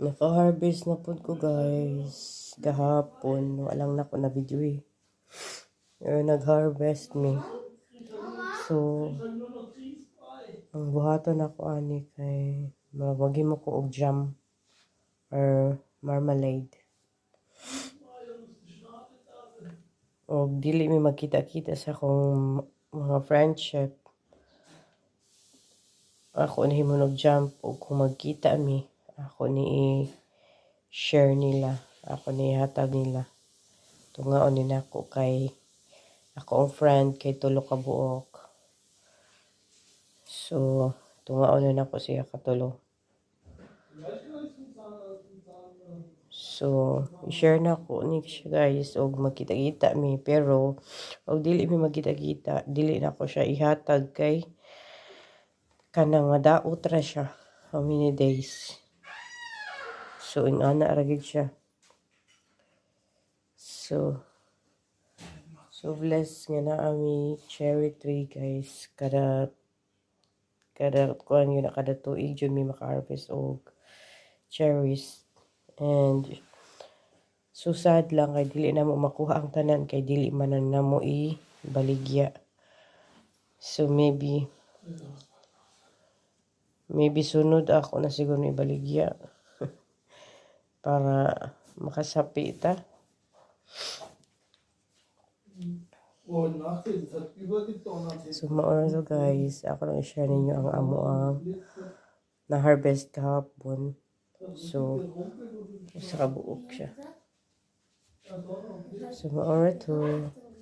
Naka-harvest na po ko guys. Kahapon. Walang na ko na video eh. Nag-harvest me. So, ang buhaton ako ani kay mawagi mo ko og jam or marmalade. O dili mi magkita-kita sa akong mga friendship. Ako ni himunog jam o kung magkita mi, ako ni share nila, ako ni hatag nila. Tungaon din ako kay ako ang friend kay tulo ka buok. So, tungaon na ako siya katulo. So, i-share na ko ni siya guys og magkita-kita mi pero og dili mi magkita-kita, dili na ko siya ihatag kay kanang madaot ra siya how many days. So, ingana ra gid siya. So blessed nga na ami cherry tree guys. Kada kuan yun kada tuig jud mi maka-harvest og cherries. And so sad lang kay dili na mo makuha ang tanan kay dili man na mo ibaligya. So maybe sunod ako na siguro ibaligya para makasapi ta. So mauna so guys, ako lang i-share ninyo ang amo ang na-harvest kahapon. So, sa kabuok siya. So mauna to.